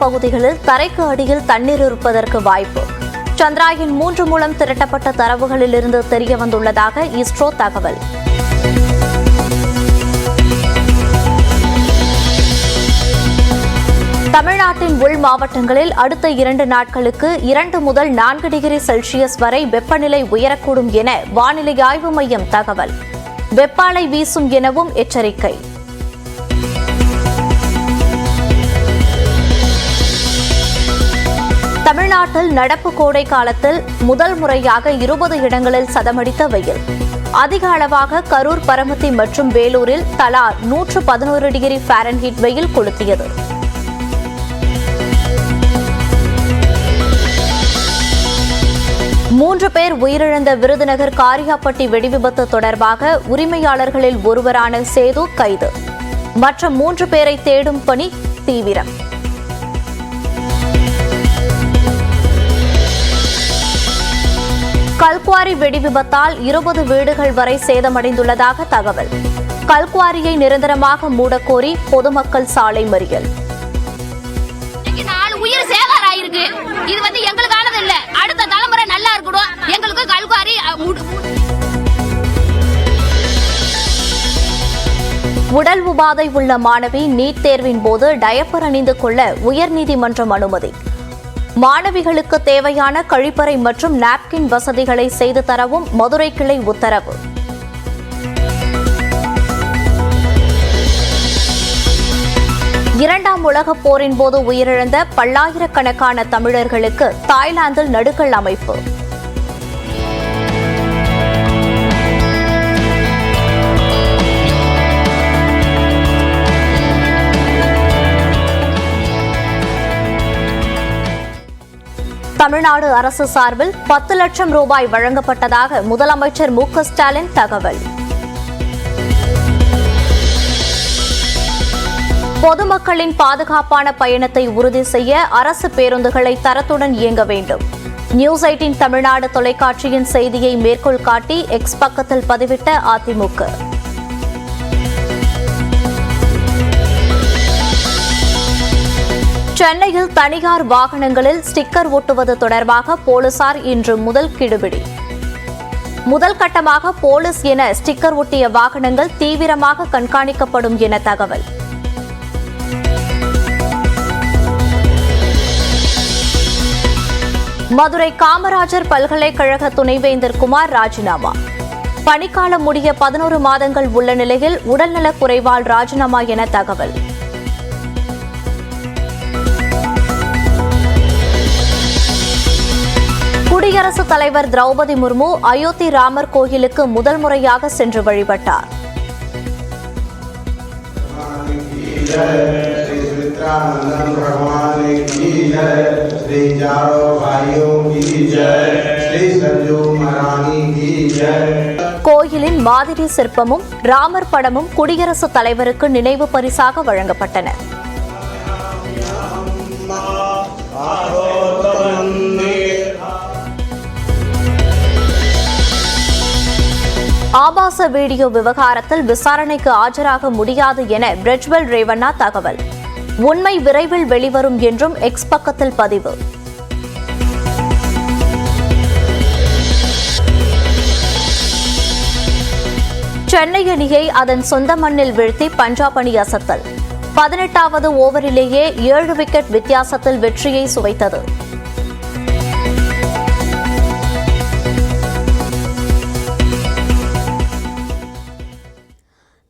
பகுதிகளில் தரைக்கு அடியில் தண்ணீர் இருப்பதற்கு வாய்ப்பு. சந்திராயன் 3 மூலம் திரட்டப்பட்ட தரவுகளிலிருந்து தெரியவந்துள்ளதாக இஸ்ரோ தகவல். தமிழ்நாட்டின் உள் மாவட்டங்களில் அடுத்த 2 நாட்களுக்கு 2 முதல் 4 டிகிரி செல்சியஸ் வரை வெப்பநிலை உயரக்கூடும் என வானிலை ஆய்வு மையம் தகவல். வெப்ப அலை வீசும் எனவும் எச்சரிக்கை. தமிழ்நாட்டில் நடப்பு கோடை காலத்தில் முதல் முறையாக 20 இடங்களில் சதமடித்த வெயில். அதிக அளவாக கரூர், பரமத்தி மற்றும் வேலூரில் தலா 111 டிகிரி ஃபாரன்ஹீட் வெயில் கொளுத்தியது. மூன்று பேர் உயிரிழந்த விருதுநகர் காரியாப்பட்டி வெடிவிபத்து தொடர்பாக உரிமையாளர்களில் ஒருவரான சேது கைது. மற்ற 3 பேரை தேடும் பணி தீவிரம். கல்குவாரி வெடிவிபத்தால் 20 வீடுகள் வரை சேதமடைந்துள்ளதாக தகவல். கல்குவாரியை நிரந்தரமாக மூடக்கோரி பொதுமக்கள் சாலை மறியல். இது எங்களுக்கானது இல்ல, அடுத்த தலைமுறை நல்லா இருக்கணும். எங்களுக்கு கல்குவாரி. உடல் உபாதை உள்ள மாணவி நீட் தேர்வின் போது டயப்பர் அணிந்து கொள்ள உயர்நீதிமன்றம் அனுமதி. மாணவிகளுக்கு தேவையான கழிப்பறை மற்றும் நாப்கின் வசதிகளை செய்து தரவும் மதுரை கிளை உத்தரவு. இரண்டாம் உலகப் போரின் போது உயிரிழந்த பல்லாயிரக்கணக்கான தமிழர்களுக்கு தாய்லாந்தில் நடுக்கல் அமைப்பு. தமிழ்நாடு அரசு சார்பில் 10 லட்சம் ரூபாய் வழங்கப்பட்டதாக முதலமைச்சர் மு க ஸ்டாலின் தகவல். பொதுமக்களின் பாதுகாப்பான பயணத்தை உறுதி செய்ய அரசு பேருந்துகளை தரத்துடன் இயங்க வேண்டும். நியூஸ் 18 தமிழ்நாடு தொலைக்காட்சியின் செய்தியை மேற்கோள் காட்டி எக்ஸ் பக்கத்தில் பதிவிட்ட அதிமுக. சென்னையில் தனியார் வாகனங்களில் ஸ்டிக்கர் ஒட்டுவது தொடர்பாக போலீசார் இன்று முதல் கிடுபிடி. முதல் கட்டமாக போலீஸ் என ஸ்டிக்கர் ஒட்டிய வாகனங்கள் தீவிரமாக கண்காணிக்கப்படும் என தகவல். மதுரை காமராஜர் பல்கலைக்கழக துணைவேந்தர் குமார் ராஜினாமா. பணிக்காலம் முடிய 11 மாதங்கள் உள்ள நிலையில் உடல்நலக் குறைவால் ராஜினாமா என தகவல். குடியரசுத் தலைவர் திரௌபதி முர்மு அயோத்தி ராமர் கோயிலுக்கு முதல் முறையாக சென்று வழிபட்டார். கோயிலின் மாதிரி சிற்பமும் ராமர் படமும் குடியரசுத் தலைவருக்கு நினைவு பரிசாக வழங்கப்பட்டன. ஆபாச வீடியோ விவகாரத்தில் விசாரணைக்கு ஆஜராக முடியாது என பிரஜ்வல் ரேவண்ணா தகவல். உண்மை விரைவில் வெளிவரும் என்றும் எக்ஸ் பக்கத்தில் பதிவு. சென்னை அணியை அதன் சொந்த மண்ணில் வீழ்த்தி பஞ்சாப் அணி அசத்தல். 18வது ஓவரிலேயே 7 விக்கெட் வித்தியாசத்தில் வெற்றியை சுவைத்தது.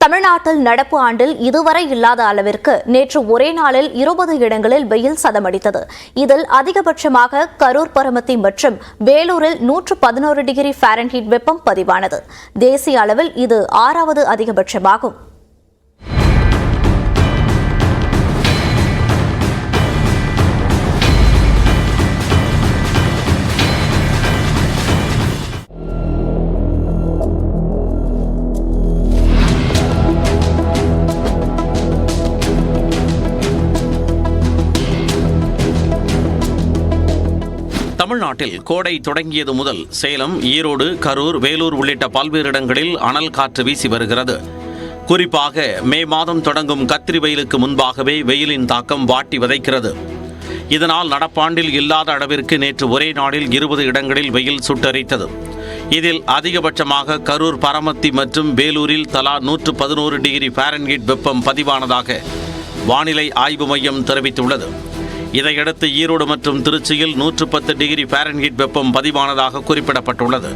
தமிழ்நாட்டில் நடப்பு ஆண்டில் இதுவரை இல்லாத அளவிற்கு நேற்று ஒரே நாளில் 20 இடங்களில் வெயில் சதமடித்தது. இதில் அதிகபட்சமாக கரூர், பரமத்தி மற்றும் வேலூரில் 111 டிகிரி ஃபாரன்ஹீட் வெப்பம் பதிவானது. தேசிய அளவில் இது 6வது அதிகபட்சமாகும். தமிழ்நாட்டில் கோடை தொடங்கியது முதல் சேலம், ஈரோடு, கரூர், வேலூர் உள்ளிட்ட பல்வேறு இடங்களில் அனல் காற்று வீசி வருகிறது. குறிப்பாக மே மாதம் தொடங்கும் கத்திரி வெயிலுக்கு முன்பாகவே வெயிலின் தாக்கம் வாட்டி வதைக்கிறது. இதனால் நடப்பாண்டில் இல்லாத அளவிற்கு நேற்று ஒரே நாளில் 20 இடங்களில் வெயில் சுட்டெரித்தது. இதில் அதிகபட்சமாக கரூர், பரமத்தி மற்றும் வேலூரில் தலா 111 டிகிரி ஃபாரன்ஹீட் வெப்பம் பதிவானதாக வானிலை ஆய்வு மையம் தெரிவித்துள்ளது. இதையடுத்து ஈரோடு மற்றும் திருச்சியில் 110 டிகிரி ஃபாரன்ஹீட் வெப்பம் பதிவானதாக குறிப்பிடப்பட்டுள்ளது.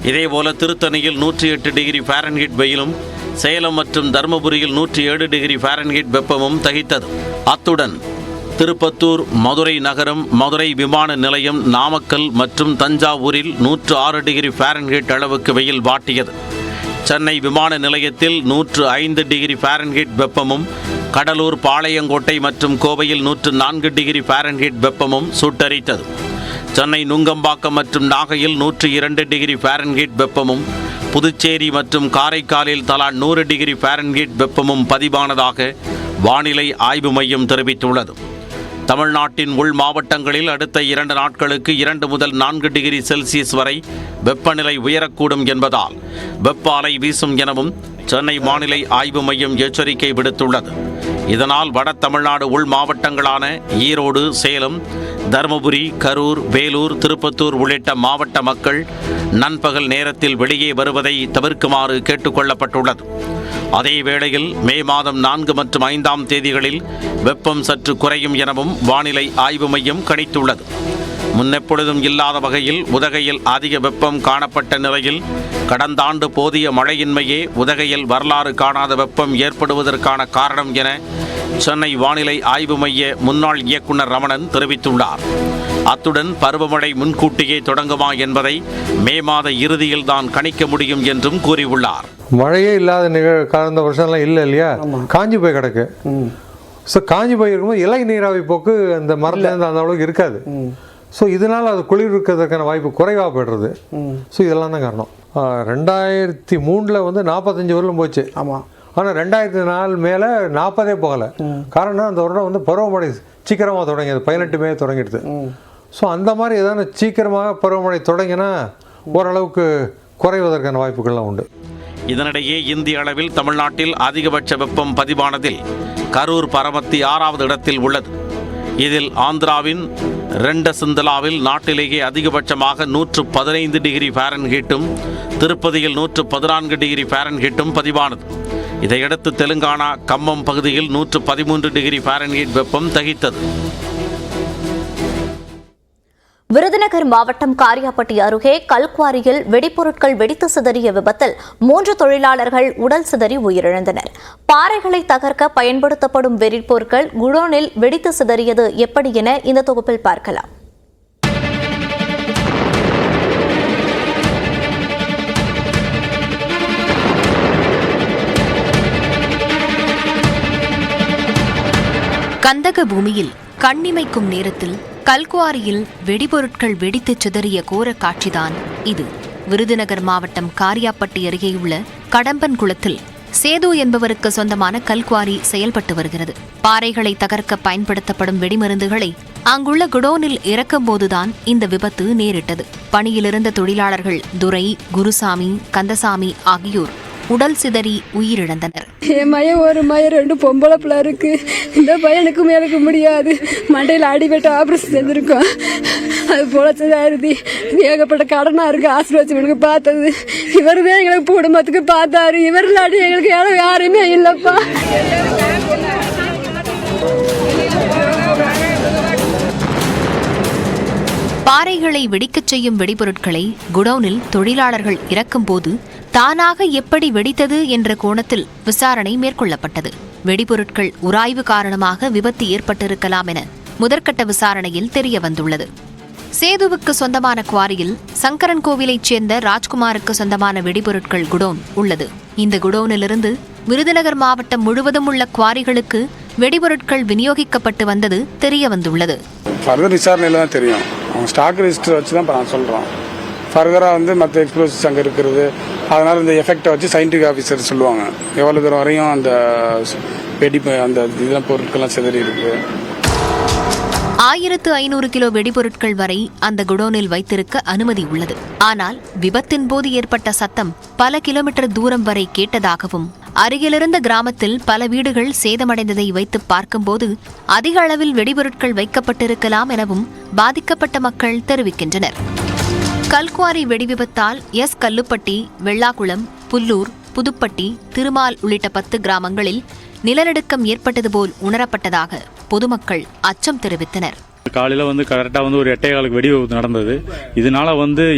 இதேபோல திருத்தணியில் 108 டிகிரி ஃபாரன்ஹீட் வெயிலும், சேலம் மற்றும் தருமபுரியில் 107 டிகிரி ஃபாரன்ஹீட் வெப்பமும் தகித்தது. அத்துடன் திருப்பத்தூர், மதுரை நகரம், மதுரை விமான நிலையம், நாமக்கல் மற்றும் தஞ்சாவூரில் 106 டிகிரி ஃபாரன்ஹீட் அளவுக்கு வெயில் வாட்டியது. சென்னை விமான நிலையத்தில் 105 டிகிரி ஃபாரன்ஹீட் வெப்பமும், கடலூர், பாளையங்கோட்டை மற்றும் கோவையில் 104 டிகிரி ஃபாரன்ஹீட் வெப்பமும் சுட்டெரித்தது. சென்னை நுங்கம்பாக்கம் மற்றும் நாகையில் 102 டிகிரி ஃபாரன்ஹீட் வெப்பமும், புதுச்சேரி மற்றும் காரைக்காலில் தலா 100 டிகிரி ஃபாரன்ஹீட் வெப்பமும் பதிவானதாக வானிலை ஆய்வு மையம் தெரிவித்துள்ளது. தமிழ்நாட்டின் உள் மாவட்டங்களில் அடுத்த 2 நாட்களுக்கு 2 முதல் 4 டிகிரி செல்சியஸ் வரை வெப்பநிலை உயரக்கூடும் என்பதால் வெப்ப அலை வீசும் எனவும் சென்னை வானிலை ஆய்வு மையம் எச்சரிக்கை விடுத்துள்ளது. இதனால் வட தமிழ்நாடு உள் மாவட்டங்களான ஈரோடு, சேலம், தருமபுரி, கரூர், வேலூர், திருப்பத்தூர் உள்ளிட்ட மாவட்ட மக்கள் நண்பகல் நேரத்தில் வெளியே வருவதை தவிர்க்குமாறு கேட்டுக்கொள்ளப்பட்டுள்ளது. அதே வேளையில் மே மாதம் 4 மற்றும் 5ஆம் தேதிகளில் வெப்பம் சற்று குறையும் எனவும் வானிலை ஆய்வு மையம் கணித்துள்ளது. முன்னெப்பொழுதும் இல்லாத வகையில் உதகையில் அதிக வெப்பம் காணப்பட்ட நிலையில் கடந்த ஆண்டு போதிய மழையின்மையே உதகையில் வரலாறு காணாத வெப்பம் ஏற்படுவதற்கான காரணம் என சென்னை வானிலை ஆய்வு மைய முன்னாள் இயக்குநர் ரமணன் தெரிவித்துள்ளார். அத்துடன் பருவமழை முன்கூட்டியே தொடங்குமா என்பதை மே மாத இறுதியில் தான் கணிக்க முடியும் என்றும் கூறியுள்ளார். மழையே இல்லாத கடந்த வருஷம்லாம் இல்லை இல்லையா, காஞ்சி போய் கிடக்கு. ஸோ காஞ்சி போய் இருக்கும்போது இலை நீராவி போக்கு அந்த மரத்துலேருந்து அந்த அளவுக்கு இருக்காது. ஸோ இதனால் அது குளிர் இருக்கிறதுக்கான வாய்ப்பு குறைவாக போய்டுறது. ஸோ இதெல்லாம் தான் காரணம். 2003 வந்து 45 வருடம் போச்சு. ஆமாம். ஆனால் 2004 மேலே 40 போகலை. காரணம் அந்த வருடம் வந்து பருவமழை சீக்கிரமாக தொடங்கியது, 18 மே தொடங்கிடுது. ஸோ அந்த மாதிரி ஏதாவது சீக்கிரமாக பருவமழை தொடங்கினா ஓரளவுக்கு குறைவதற்கான வாய்ப்புகள்லாம் உண்டு. இதனிடையே இந்திய அளவில் தமிழ்நாட்டில் அதிகபட்ச வெப்பம் பதிவானதில் கரூர், பரமத்தி 6வது இடத்தில் உள்ளது. இதில் ஆந்திராவின் ரெண்டசிந்தலாவில் நாட்டிலேயே அதிகபட்சமாக 115 டிகிரி ஃபாரன்ஹீட்டும், திருப்பதியில் 114 டிகிரி ஃபாரன்ஹீட்டும் பதிவானது. இதையடுத்து தெலுங்கானா கம்மம் பகுதியில் 113 டிகிரி ஃபாரன்ஹீட் வெப்பம் தகித்தது. விருதுநகர் மாவட்டம் காரியாபட்டி அருகே கல்குவாரியில் வெடிப்பொருட்கள் வெடித்து சிதறிய விபத்தில் 3 தொழிலாளர்கள் உடல் சிதறி உயிரிழந்தனர். பாறைகளை தகர்க்க பயன்படுத்தப்படும் வெடிப்பொருட்கள் குடோனில் வெடித்து சிதறியது எப்படி என இந்த தொகுப்பில் பார்க்கலாம். கந்தக பூமியில் கண்ணிமைக்கும் நேரத்தில் கல்குவாரியில் வெடிபொருட்கள் வெடித்துச் சிதறிய கோர காட்சிதான் இது. விருதுநகர் மாவட்டம் காரியாபட்டி அருகேயுள்ள கடம்பன்குளத்தில் சேது என்பவருக்கு சொந்தமான கல்குவாரி செயல்பட்டு வருகிறது. பாறைகளை தகர்க்க பயன்படுத்தப்படும் வெடிமருந்துகளை அங்குள்ள குடோனில் இறக்கும்போதுதான் இந்த விபத்து நேரிட்டது. பணியிலிருந்த தொழிலாளர்கள் துரை, குருசாமி, கந்தசாமி ஆகியோர் உடல் சிதறி உயிரிழந்தனர். என் மையம் ஒரு மையம் 2 பொம்பளை பிள்ளை இருக்கு. இந்த பையனுக்கு மேலுக்கு முடியாது, மண்டையில் அடிபட்டு ஆபரேஷன் செஞ்சிருக்கோம். அது பொழைச்சதாருதி ஏகப்பட்ட கடனா இருக்கு. ஆசீர்வச்சவனுக்கு பார்த்தது இவர் தான் எங்களுக்கு குடும்பத்துக்கு பார்த்தாரு. இவர் இல்லாட்டி எங்களுக்கு யாருமே இல்லப்பா. பாறைகளை வெடிக்கச் செய்யும் வெடிபொருட்களை குடோனில் தொழிலாளர்கள் இறக்கும்போது தானாக எப்படி வெடித்தது என்ற கோணத்தில் விசாரணை மேற்கொள்ளப்பட்டது. வெடிபொருட்கள் உராய்வு காரணமாக விபத்து ஏற்பட்டிருக்கலாம் என முதற்கட்ட விசாரணையில் தெரியவந்துள்ளது. சேதுவுக்கு சொந்தமான குவாரியில் சங்கரன் கோவிலைச் சேர்ந்த ராஜ்குமாருக்கு சொந்தமான வெடிபொருட்கள் குடோன் உள்ளது. இந்த குடோனிலிருந்து விருதுநகர் மாவட்டம் முழுவதும் உள்ள குவாரிகளுக்கு வெடிபொருட்கள் விநியோகிக்கப்பட்டு வந்தது தெரியவந்துள்ளது. விசாரணையில தான் தெரியும். ஸ்டாக் ரெஜிஸ்டர் வச்சு தான் நான் சொல்றோம். ஃபர்தராக வந்து மற்ற எக்ஸ்ப்ளோசிவ்ஸ் அங்கே இருக்கிறது, அதனால் இந்த எஃபெக்டை வச்சு சயின்டிஃபிக் ஆஃபீஸர் சொல்லுவாங்க எவ்வளோ தூரம் வரையும் அந்த வெடிப்பு அந்த இதெல்லாம் பொருட்கள்லாம் சிதறி இருக்கு. 1500 கிலோ வெடிபொருட்கள் வரை அந்த குடோனில் வைத்திருக்க அனுமதி உள்ளது. ஆனால் விபத்தின் போது ஏற்பட்ட சத்தம் பல கிலோமீட்டர் தூரம் வரை கேட்டதாகவும் அருகிலிருந்த கிராமத்தில் பல வீடுகள் சேதமடைந்ததை வைத்து பார்க்கும்போது அதிக அளவில் வெடிபொருட்கள் வைக்கப்பட்டிருக்கலாம் எனவும் பாதிக்கப்பட்ட மக்கள் தெரிவிக்கின்றனர். கல்குவாரி வெடிவிபத்தால் கல்லுப்பட்டி, வெள்ளாக்குளம், புல்லூர், புதுப்பட்டி, திருமால் உள்ளிட்ட 10 கிராமங்களில் நிலநடுக்கம் ஏற்பட்டது போல் உணரப்பட்டதாக பொதுமக்கள் அச்சம் தெரிவித்தனர். காலையில் கரெக்டாக ஒரு 8:15 வெடி விபத்து நடந்தது. இதனால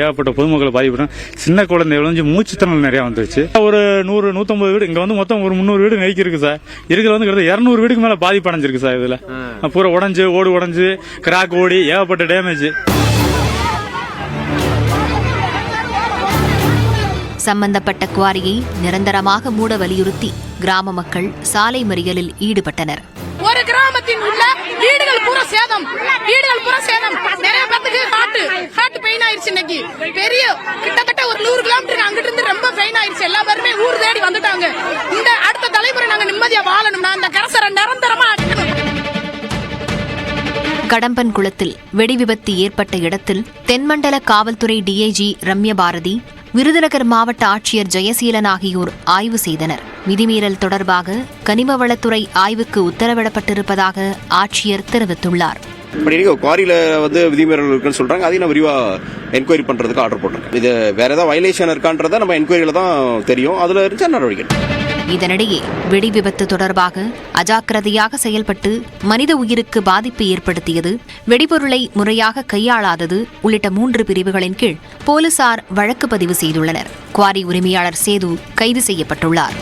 ஏகப்பட்ட பொதுமக்களை பாதிப்பு. சின்ன குழந்தை விளைஞ்சு மூச்சுத்திறல் நிறையா வந்துருச்சு. ஒரு 100-150 வீடு இங்கே மொத்தம் ஒரு 300 வீடு நெருக்கி இருக்கு சார். இருக்கிற 200 வீடுக்கு மேலே பாதிப்பு அடைஞ்சிருக்கு சார். இதில் பூரா உடஞ்சு, ஓடு உடஞ்சு, கிராக் ஓடி, ஏகப்பட்ட டேமேஜ். சம்பந்தப்பட்ட குவாரியை நிரந்தரமாக மூட வலியுறுத்தி கிராம மக்கள் சாலை மறியலில் ஈடுபட்டனர். ஒரு கிராமத்தின் உள்ள வீடுகள் பூரா சேதம், நிறைய பேருக்கு ஹார்ட் பெயின் ஆயிருச்சு. இன்னைக்கு பெரிய கிட்டத்தட்ட ஒரு 100 கிலோமீட்டர் அங்கிட்டு இருந்து ரொம்ப பெயின் ஆயிருச்சு. எல்லாருமே ஊர் தேடி வந்துட்டாங்க. இந்த அடுத்த தலைமுறை நாங்க நிம்மதியா வாழணும்னா அந்த கரசரை நிரந்தரமா அடிக்கணும். கடம்பன் குளத்தில் வெடி விபத்து ஏற்பட்ட இடத்தில் தென்மண்டல காவல்துறை டிஐஜி ரம்ய பாரதி, விருதுநகர் மாவட்ட ஆட்சியர் ஜெயசீலன் ஆகியோர் ஆய்வு செய்தனர். விதிமீறல் தொடர்பாக கனிமவளத்துறை ஆய்வுக்கு உத்தரவிடப்பட்டிருப்பதாக ஆட்சியர் தெரிவித்துள்ளார். குவாரியில விதிமீறல் இருக்குன்னு சொல்றாங்க. அதையும் நான் விரிவா என்கொயரி பண்றதுக்கு ஆர்டர் போட்டிருக்கேன். இது வேற ஏதாவது வயலேஷன் இருக்கான்றத நம்ம என்கொயரியில தான் தெரியும். அதுல இருந்துச்சு நடவடிக்கை. இதனிடையே வெடி விபத்து தொடர்பாக அஜாக்கிரதையாக செயல்பட்டு மனித உயிருக்கு பாதிப்பு ஏற்படுத்தியது, வெடிபொருளை முறையாக கையாளாதது உள்ளிட்ட 3 பிரிவுகளின் கீழ் போலீசார் வழக்கு பதிவு செய்துள்ளனர். குவாரி உரிமையாளர் சேது கைது செய்யப்பட்டுள்ளார்.